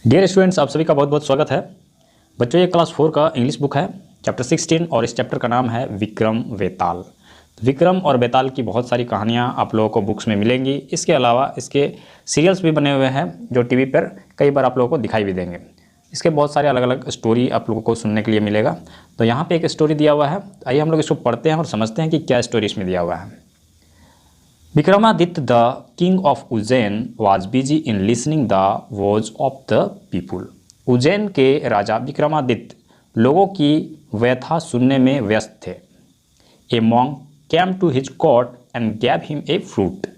Dear students, आप सभी का बहुत बहुत स्वागत है। बच्चों, ये क्लास 4 का इंग्लिश बुक है, चैप्टर 16, और इस चैप्टर का नाम है विक्रम वेताल। विक्रम और बेताल की बहुत सारी कहानियाँ आप लोगों को बुक्स में मिलेंगी। इसके अलावा इसके सीरियल्स भी बने हुए हैं जो टीवी पर कई बार आप लोगों को दिखाई भी देंगे। इसके बहुत सारे अलग अलग स्टोरी आप लोगों को सुनने के लिए मिलेगा। तो यहाँ पे एक स्टोरी दिया हुआ है, आइए हम लोग इसको पढ़ते हैं और समझते हैं कि क्या स्टोरी इसमें दिया हुआ है। Vikramaditya, the king of Ujjain, was busy in listening the woes of the people. Ujjain के राजा विक्रमादित्य लोगों की व्यथा सुनने में व्यस्त थे। A monk came to his court and gave him a fruit.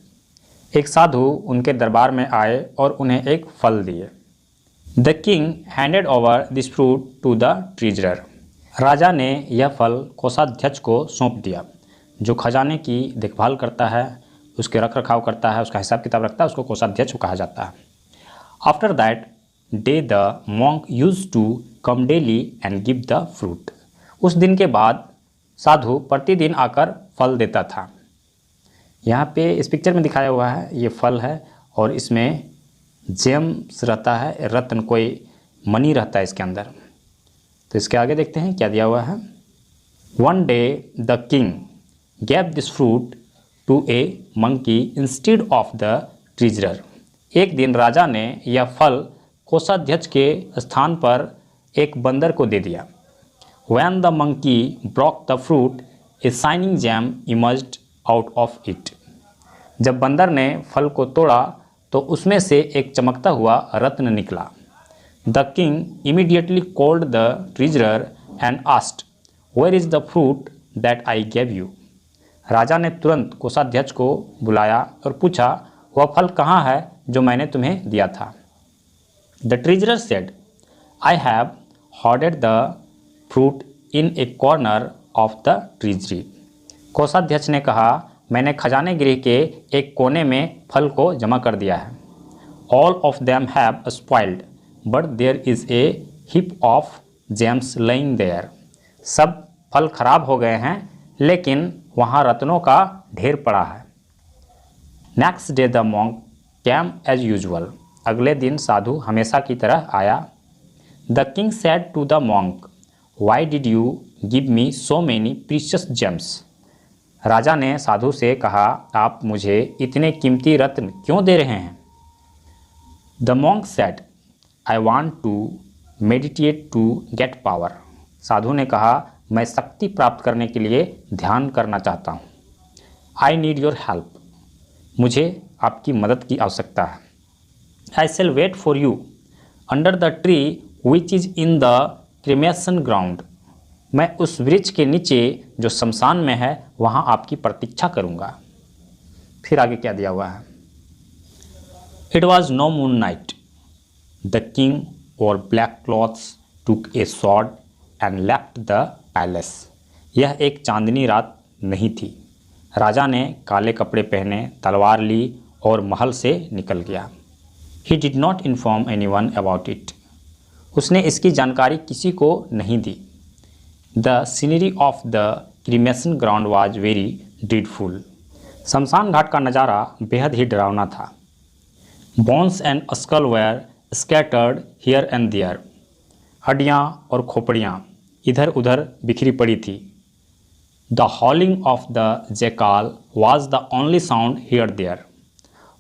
एक साधु उनके दरबार में आए और उन्हें एक फल दिए। The king handed over this fruit to the treasurer. राजा ने यह फल कोषाध्यक्ष को सौंप दिया। जो खजाने की देखभाल करता है, उसके रख रखाव करता है, उसका हिसाब किताब रखता है, उसको कोषाध्यक्ष कहा जाता है। After that day the monk use to come daily and give the fruit. उस दिन के बाद साधु प्रतिदिन आकर फल देता था। यहाँ पे इस पिक्चर में दिखाया हुआ है, ये फल है और इसमें जेम्स रहता है, रत्न, कोई मनी रहता है इसके अंदर। तो इसके आगे देखते हैं क्या दिया हुआ है। One day the king gave this fruit to a monkey instead of the treasurer. एक दिन राजा ने यह फल कोषाध्यक्ष के स्थान पर एक बंदर को दे दिया। When the monkey broke the fruit, a shining gem emerged out of it. जब बंदर ने फल को तोड़ा तो उसमें से एक चमकता हुआ रत्न निकला। The king immediately called the treasurer and asked, Where is the fruit that I gave you? राजा ने तुरंत कोषाध्यक्ष को बुलाया और पूछा, वह फल कहाँ है जो मैंने तुम्हें दिया था। The treasurer said, I have hoarded the fruit in a corner of the treasury. कोषाध्यक्ष ने कहा, मैंने खजाने गृह के एक कोने में फल को जमा कर दिया है। All of them have spoiled but there is a heap of gems lying there. सब फल खराब हो गए हैं लेकिन वहाँ रत्नों का ढेर पड़ा है। Next day the monk came as usual. अगले दिन साधु हमेशा की तरह आया। The king said to the monk, why did you give me so many precious gems. राजा ने साधु से कहा, आप मुझे इतने कीमती रत्न क्यों दे रहे हैं। The monk said, I want to meditate to get power. साधु ने कहा, मैं शक्ति प्राप्त करने के लिए ध्यान करना चाहता हूँ। I need your help. मुझे आपकी मदद की आवश्यकता है। I shall wait for you under the tree which is in the cremation ground. मैं उस वृक्ष के नीचे जो शमशान में है वहाँ आपकी प्रतीक्षा करूँगा। फिर आगे क्या दिया हुआ है। It was no moon night. The king wore black clothes took a sword and left the palace. यह एक चांदनी रात नहीं थी। राजा ने काले कपड़े पहने, तलवार ली और महल से निकल गया। He did not inform anyone about it. उसने इसकी जानकारी किसी को नहीं दी। The scenery of the cremation ground was very dreadful. शमशान घाट का नज़ारा बेहद ही डरावना था। Bones and skull were scattered here and there. हड्डियाँ और खोपड़ियाँ इधर उधर बिखरी पड़ी थी। The howling of the jackal was the only sound here there.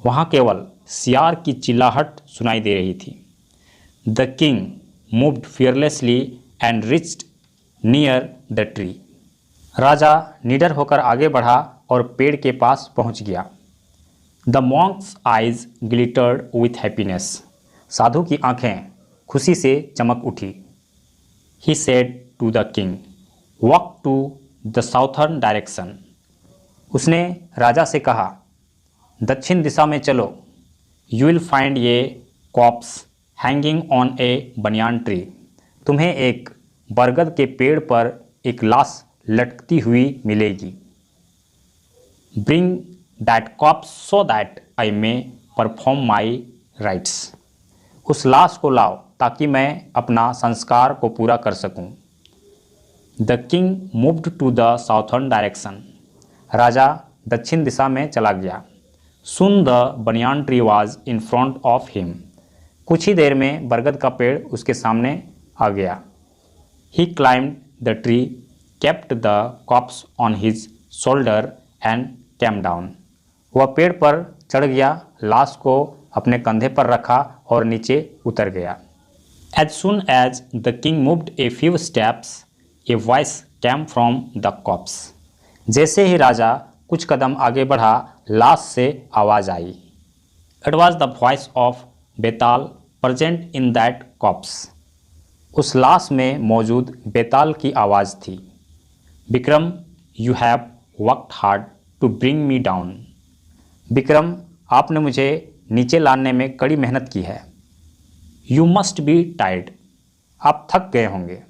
वहाँ केवल सियार की चिल्लाहट सुनाई दे रही थी। The king moved fearlessly and reached near the tree. राजा निडर होकर आगे बढ़ा और पेड़ के पास पहुँच गया। The monk's eyes glittered with happiness. साधु की आँखें खुशी से चमक उठी। He said to the king, walk to the southern direction. उसने राजा से कहा, दक्षिण दिशा में चलो। You will find a corpse hanging on a banyan tree. तुम्हें एक बरगद के पेड़ पर एक लाश लटकती हुई मिलेगी। Bring that corpse so that I may perform my rites. उस लाश को लाओ ताकि मैं अपना संस्कार को पूरा कर सकूं। The king moved to the southern direction. राजा दक्षिण दिशा में चला गया। Soon the banyan tree was in front of him. कुछ ही देर में बरगद का पेड़ उसके सामने आ गया। He climbed the tree, kept the corpse on his shoulder and came down. वह पेड़ पर चढ़ गया, लाश को अपने कंधे पर रखा और नीचे उतर गया। As soon as the king moved a few steps, a voice came from the corpse. जैसे ही राजा कुछ कदम आगे बढ़ा, लाश से आवाज़ आई। It was the voice of Betal present in that corpse. उस लाश में मौजूद बेताल की आवाज़ थी। Vikram, you have worked hard to bring me down. Vikram, आपने मुझे नीचे लाने में कड़ी मेहनत की है। You must be tired. आप थक गए होंगे।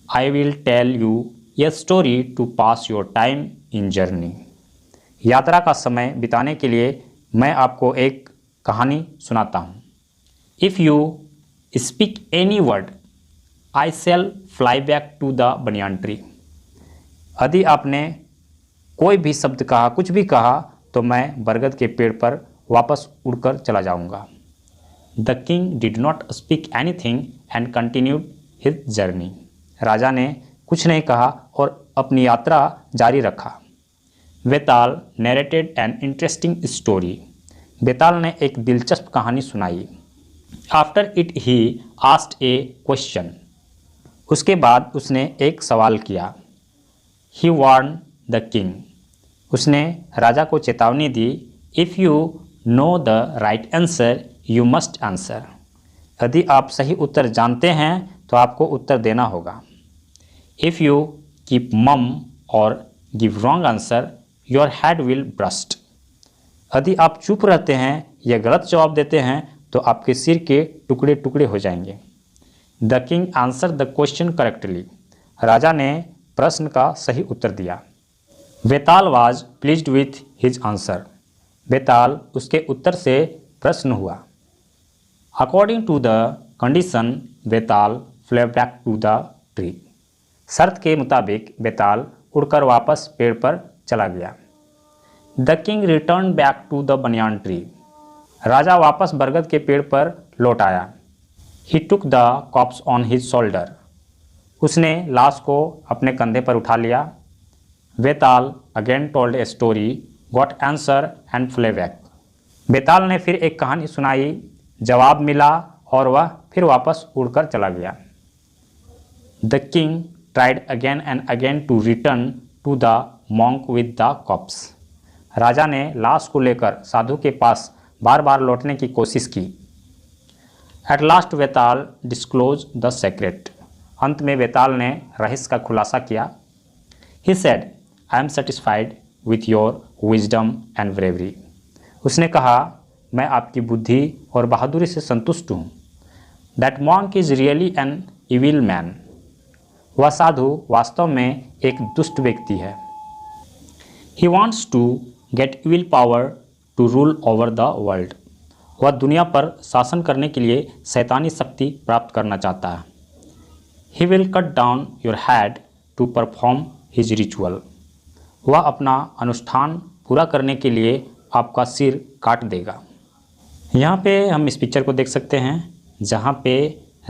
I will tell you a story to pass your time in journey. यात्रा का समय बिताने के लिए मैं आपको एक कहानी सुनाता हूँ। If you speak any word, I shall fly back to the banyan tree. यदि आपने कोई भी शब्द कहा, कुछ भी कहा, तो मैं बरगद के पेड़ पर वापस उड़कर चला जाऊंगा। The king did not speak anything and continued his journey. राजा ने कुछ नहीं कहा और अपनी यात्रा जारी रखा। Betal narrated an interesting story. Betal ने एक दिलचस्प कहानी सुनाई। After it he asked a question. उसके बाद उसने एक सवाल किया। He warn the king. उसने राजा को चेतावनी दी। If you know the right answer you must answer. यदि आप सही उत्तर जानते हैं तो आपको उत्तर देना होगा। इफ़ यू कीप मम और give wrong answer your head will burst. यदि आप चुप रहते हैं या गलत जवाब देते हैं तो आपके सिर के टुकड़े टुकड़े हो जाएंगे। The king answer the question correctly. राजा ने प्रश्न का सही उत्तर दिया। Betal was pleased with his answer. Betal उसके उत्तर से प्रश्न हुआ। According to the condition Betal flew back to the tree. शर्त के मुताबिक बेताल उड़कर वापस पेड़ पर चला गया। The king return back to the banyan tree. राजा वापस बरगद के पेड़ पर लौट आया। He took the corpse on his shoulder. उसने लाश को अपने कंधे पर उठा लिया। Betal again told a story, got answer and flew back. Betal ने फिर एक कहानी सुनाई, जवाब मिला और वह फिर वापस उड़कर चला गया। The king tried again and again to return to the monk with the corpse। राजा ने लाश को लेकर साधु के पास बार बार लौटने की कोशिश की। At last Beetal disclosed the secret। अंत में बेताल ने रहस्य का खुलासा किया। He said, I am satisfied with your wisdom and bravery। उसने कहा, मैं आपकी बुद्धि और बहादुरी से संतुष्ट हूँ। That monk is really an evil man। वह साधु वास्तव में एक दुष्ट व्यक्ति है। He wants to get evil power to rule over the world। वह दुनिया पर शासन करने के लिए शैतानी शक्ति प्राप्त करना चाहता है। He will cut down your head to perform his ritual। वह अपना अनुष्ठान पूरा करने के लिए आपका सिर काट देगा। यहाँ पे हम इस पिक्चर को देख सकते हैं जहाँ पे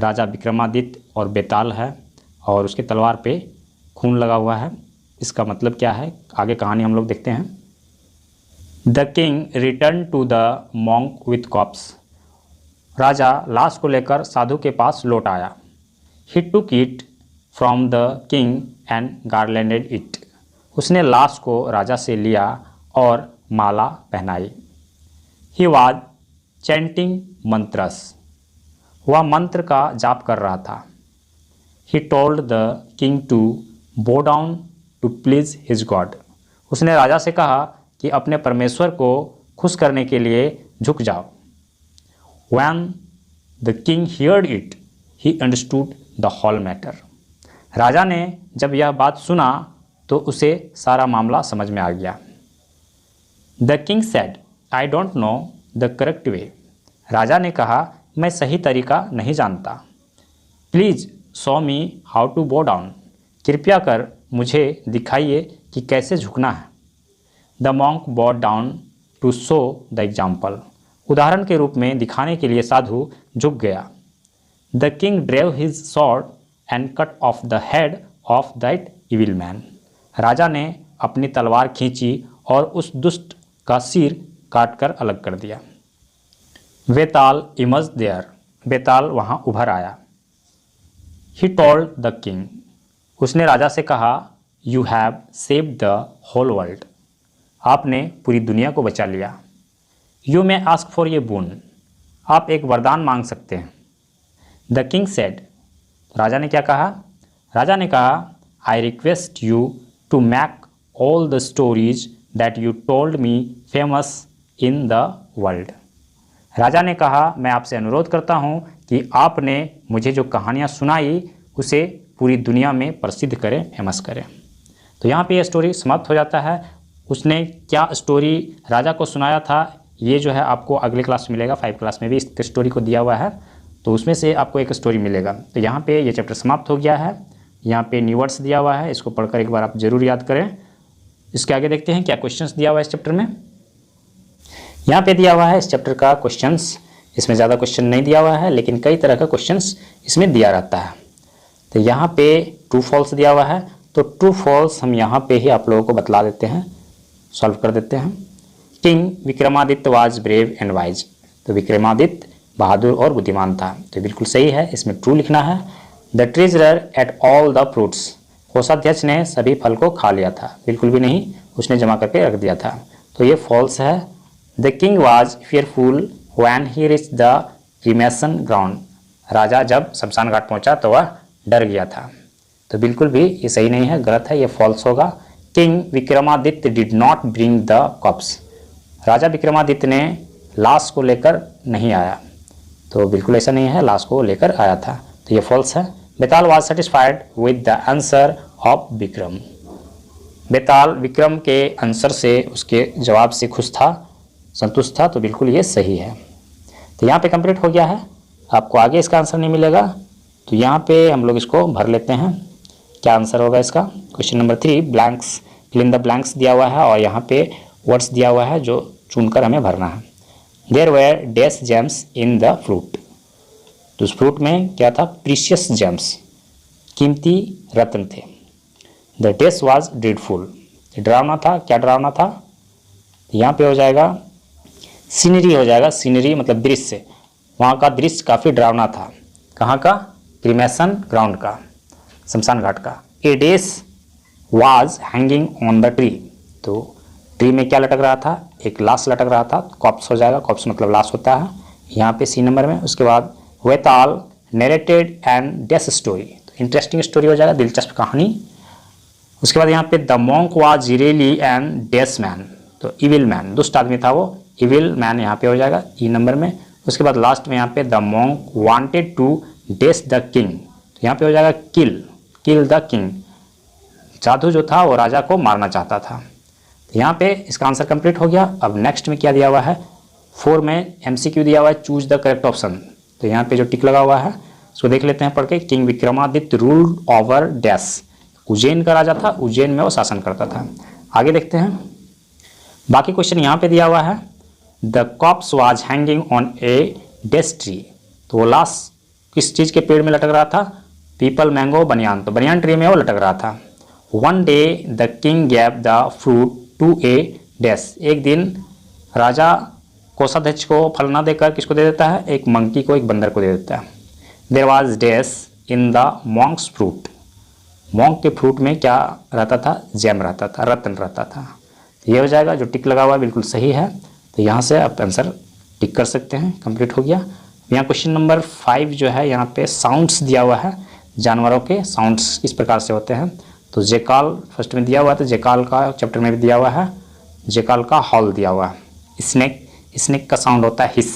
राजा विक्रमादित्य और बेताल है और उसके तलवार पे खून लगा हुआ है। इसका मतलब क्या है, आगे कहानी हम लोग देखते हैं। The king return to the monk with corpse. राजा लाश को लेकर साधु के पास लौट आया। He took it from the king and garlanded it. उसने लाश को राजा से लिया और माला पहनाई। He was chanting mantras. वह मंत्र का जाप कर रहा था। He told the king to bow down to please his God। उसने राजा से कहा कि अपने परमेश्वर को खुश करने के लिए झुक जाओ। When the king heard it, he understood the whole matter। राजा ने जब यह बात सुना तो उसे सारा मामला समझ में आ गया। The king said, I don't know the correct way। राजा ने कहा, मैं सही तरीका नहीं जानता। Please show me how to bow down. कृपया कर मुझे दिखाइए कि कैसे झुकना है। The monk bowed down to show the example. उदाहरण के रूप में दिखाने के लिए साधु झुक गया। The king drew his sword and cut off the head of that evil man. राजा ने अपनी तलवार खींची और उस दुष्ट का सिर काटकर अलग कर दिया। वेताल इमर्ज देयर। बेताल वहाँ उभर आया। He told the king. उसने राजा से कहा, you have saved the whole world. आपने पूरी दुनिया को बचा लिया। यू मे आस्क फॉर ये बोन। आप एक वरदान मांग सकते हैं। The king said. राजा ने क्या कहा? राजा ने कहा, I request you to make all the stories that you told me famous in the world. राजा ने कहा, मैं आपसे अनुरोध करता हूँ कि आपने मुझे जो कहानियाँ सुनाई उसे पूरी दुनिया में प्रसिद्ध करें, फेमस करें। तो यहाँ पे ये स्टोरी समाप्त हो जाता है। उसने क्या स्टोरी राजा को सुनाया था, ये जो है आपको अगले क्लास में मिलेगा। 5 क्लास में भी इस स्टोरी को दिया हुआ है, तो उसमें से आपको एक स्टोरी मिलेगा। तो यहाँ पे ये चैप्टर समाप्त हो गया है। यहाँ पे न्यू वर्ड्स दिया हुआ है, इसको पढ़कर एक बार आप जरूर याद करें। इसके आगे देखते हैं क्या क्वेश्चंस दिया हुआ है इस चैप्टर में। यहाँ पे दिया हुआ है इस चैप्टर का क्वेश्चंस। इसमें ज़्यादा क्वेश्चन नहीं दिया हुआ है, लेकिन कई तरह का क्वेश्चंस इसमें दिया रहता है। तो यहाँ पे ट्रू फॉल्स दिया हुआ है, तो ट्रू फॉल्स हम यहाँ पे ही आप लोगों को बतला देते हैं, सॉल्व कर देते हैं। King Vikramaditya was brave and wise. तो विक्रमादित्य बहादुर और बुद्धिमान था, तो बिल्कुल सही है, इसमें ट्रू लिखना है। The treasurer at all the fruits. कोषाध्यक्ष ने सभी फल को खा लिया था, बिल्कुल भी नहीं, उसने जमा करके रख दिया था, तो ये फॉल्स है। The king was fearful when he reach the cremation ground. राजा जब शमशान घाट पहुंचा तो वह डर गया था, तो बिल्कुल भी ये सही नहीं है, गलत है, ये फॉल्स होगा। King Vikramaditya did not bring the corpse. राजा विक्रमादित्य ने लाश को लेकर नहीं आया, तो बिल्कुल ऐसा नहीं है, लाश को लेकर आया था, तो ये फॉल्स है। Betal was satisfied with the answer of Vikram. Betal Vikram के आंसर से, उसके जवाब से खुश था, संतुष्ट था, तो बिल्कुल ये सही है। तो यहाँ पे कंप्लीट हो गया है। आपको आगे इसका आंसर नहीं मिलेगा, तो यहाँ पे हम लोग इसको भर लेते हैं। क्या आंसर होगा इसका? Question number 3 blanks, fill in the blanks दिया हुआ है और यहाँ पे वर्ड्स दिया हुआ है जो चुनकर हमें भरना है। There were dash gems in the fruit. तो उस फ्रूट में क्या था? प्रीशियस जेम्स, कीमती रत्न थे। The dash was dreadful. डरावना था, क्या डरावना था? यहाँ पे हो जाएगा सीनरी, हो जाएगा सीनरी मतलब दृश्य, वहाँ का दृश्य काफ़ी डरावना था। कहाँ का? क्रीमेशन ग्राउंड का, शमशान घाट का। A dash was hanging on the tree. तो ट्री में क्या लटक रहा था? एक लाश लटक रहा था, कॉप्स हो जाएगा, कॉप्स मतलब लाश होता है यहाँ पे सी नंबर में। उसके बाद वेताल नरेटेड एंड डैश स्टोरी, तो इंटरेस्टिंग स्टोरी हो जाएगा, दिलचस्प कहानी। उसके बाद यहाँ पे the monk was really and dash man, तो इविल मैन, दुष्ट आदमी था वो, इविल मैन यहाँ पे हो जाएगा ई नंबर में। उसके बाद लास्ट में यहाँ पे the monk wanted to dash the king, तो यहाँ पे हो जाएगा किल द किंग। साधु जो था वो राजा को मारना चाहता था। तो यहाँ पे इसका आंसर कंप्लीट हो गया। अब नेक्स्ट में क्या दिया हुआ है? 4 में MCQ दिया हुआ है, चूज द करेक्ट ऑप्शन। तो यहाँ पे जो टिक लगा हुआ है उसको देख लेते हैं पढ़ के। King Vikramaditya ruled over dash. Ujjain का राजा था, उज्जैन में वो शासन करता था। आगे देखते हैं बाकी क्वेश्चन। यहाँ पे दिया हुआ है the corpse was hanging on a dash tree. तो वो लाश किस चीज़ के पेड़ में लटक रहा था? पीपल, मैंगो, बनियान, तो बनियान ट्री में वो लटक रहा था। One day the king gave the fruit to a dash. एक दिन राजा कोषाध्यक्ष को फल ना देकर किसको दे देता है? एक मंकी को, एक बंदर को दे देता है। There was dash in the monk's fruit. Monk के फ्रूट में क्या रहता था? जैम रहता था, रत्न रहता था। ये हो जाएगा, जो टिक लगा हुआ है बिल्कुल सही है, तो यहाँ से आप आंसर टिक कर सकते हैं। कंप्लीट हो गया। यहाँ क्वेश्चन नंबर 5 जो है, यहाँ पे साउंड्स दिया हुआ है, जानवरों के साउंड्स किस प्रकार से होते हैं। तो जेकाल फर्स्ट में दिया हुआ है, तो जेकाल का चैप्टर में भी दिया हुआ है, जेकाल का हॉल दिया हुआ है। स्नेक का साउंड होता है हिस,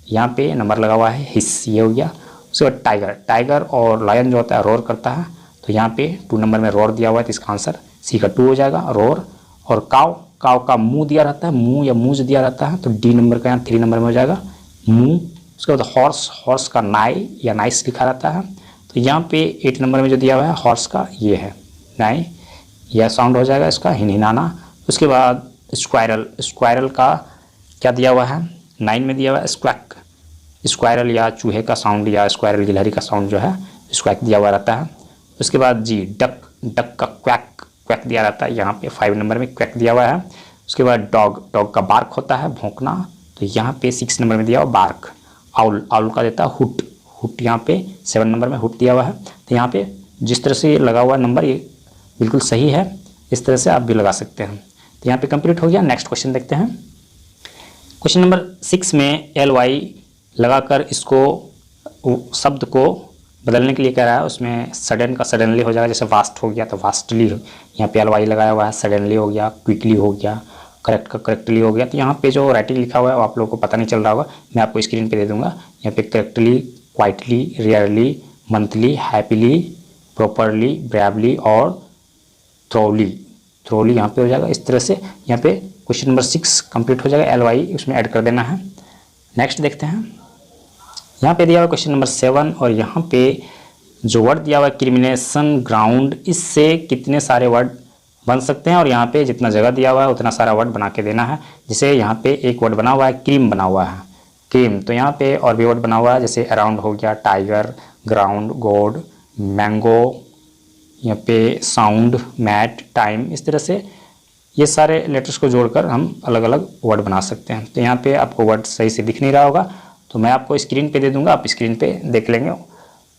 यहाँ पे नंबर लगा हुआ है हिस, ये हो गया। उसके बाद टाइगर और लायन जो होता है रोर करता है, तो यहाँ पे 2 नंबर में रोर दिया हुआ है, तो इसका आंसर सी का 2 हो जाएगा, रोर। और काव का मुंह दिया रहता है, मुंह या मूंज दिया रहता है, तो डी नंबर का यहाँ 3 नंबर में हो जाएगा मुंह। उसके बाद हॉर्स का नाई या नाइस लिखा रहता है, तो यहाँ पे 8 नंबर में जो दिया हुआ है हॉर्स का ये है नाई, यह साउंड हो जाएगा इसका हिनहिनाना। उसके बाद स्क्वायरल का क्या दिया हुआ है? 9 में दिया हुआ है स्क्वैक, स्क्वायरल या चूहे का साउंड या स्क्वायरल गिलहरी का साउंड जो है स्क्वैक दिया हुआ रहता है। उसके बाद जी डक, डक का क्वैक, क्वैक दिया रहता है, यहाँ पे 5 नंबर में क्वैक दिया हुआ है। उसके बाद डॉग, डॉग का बार्क होता है, भौंकना, तो यहाँ पे 6 नंबर में दिया हुआ बार्क। आउल, आउल का देता है हुट, हुट यहाँ पे 7 नंबर में हुट दिया हुआ है। तो यहाँ पे जिस तरह से लगा हुआ नंबर ये बिल्कुल सही है, इस तरह से आप भी लगा सकते हैं। तो यहाँ पे कंप्लीट हो गया। नेक्स्ट क्वेश्चन देखते हैं। क्वेश्चन नंबर 6 में ly लगाकर इसको शब्द को बदलने के लिए कह रहा है। उसमें सडन का सडनली हो जाएगा, जैसे वास्ट हो गया तो वास्टली, यहाँ पे ly लगाया हुआ है। सडनली हो गया, क्विकली हो गया, करेक्ट का करेक्टली हो गया। तो यहाँ पे जो राइटिंग लिखा हुआ है वो आप लोगों को पता नहीं चल रहा होगा, मैं आपको स्क्रीन पे दे दूंगा। यहाँ पे correctly, quietly, rarely, monthly, happily, properly, bravely और थ्रोली, थ्रोली यहाँ पे हो जाएगा। इस तरह से यहाँ पे क्वेश्चन नंबर 6 कंप्लीट हो जाएगा। ly उसमें ऐड कर देना है। नेक्स्ट देखते हैं। यहाँ पे दिया हुआ क्वेश्चन नंबर 7 और यहाँ पे जो वर्ड दिया हुआ है क्रिमिनेशन ग्राउंड, इससे कितने सारे वर्ड बन सकते हैं और यहाँ पे जितना जगह दिया हुआ है उतना सारा वर्ड बना के देना है। जैसे यहाँ पे एक वर्ड बना हुआ है क्रीम बना हुआ है, क्रीम, तो यहाँ पे और भी वर्ड बना हुआ है जैसे अराउंड हो गया, टाइगर, ग्राउंड, गोड, मैंगो, यहाँ पे साउंड, मैट, टाइम। इस तरह से ये सारे लेटर्स को जोड़कर हम अलग अलग वर्ड बना सकते हैं। तो यहाँ पे आपको वर्ड सही से दिख नहीं रहा होगा तो मैं आपको स्क्रीन पे दे दूंगा, आप स्क्रीन पे देख लेंगे।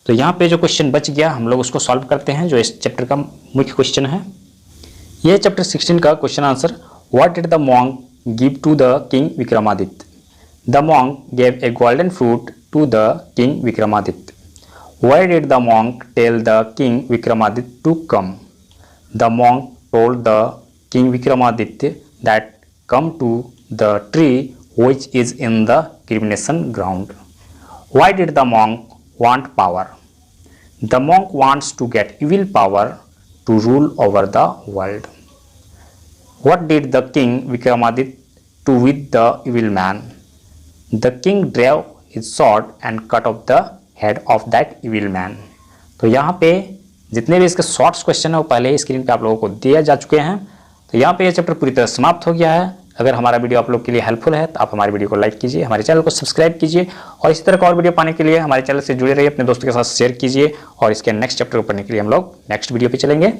तो यहाँ पे जो क्वेश्चन बच गया हम लोग उसको सॉल्व करते हैं, जो इस चैप्टर का मुख्य क्वेश्चन है। ये चैप्टर 16 का question answer. What did the monk give to the king Vikramaditya? The monk gave a golden fruit to the king Vikramaditya. Why did the monk tell the king Vikramaditya to come? The monk told the king Vikramaditya that come to the tree which is in the crimination ground. Why did the monk want power? The monk wants to get evil power to rule over the world. What did the king Vikramaditya do with the evil man? The king drew his sword and cut off the head of that evil man. तो यहाँ पे जितने भी इसके shorts question है वो पहले ही screen पे आप लोगों को दिए जा चुके हैं। तो यहाँ पे ये चैप्टर पूरी तरह समाप्त हो गया है। अगर हमारा वीडियो आप लोग के लिए हेल्पफुल है तो आप हमारे वीडियो को लाइक कीजिए, हमारे चैनल को सब्सक्राइब कीजिए और इसी तरह का और वीडियो पाने के लिए हमारे चैनल से जुड़े रहिए, अपने दोस्तों के साथ शेयर कीजिए और इसके नेक्स्ट चैप्टर को पढ़ने के लिए हम लोग नेक्स्ट वीडियो पे चलेंगे।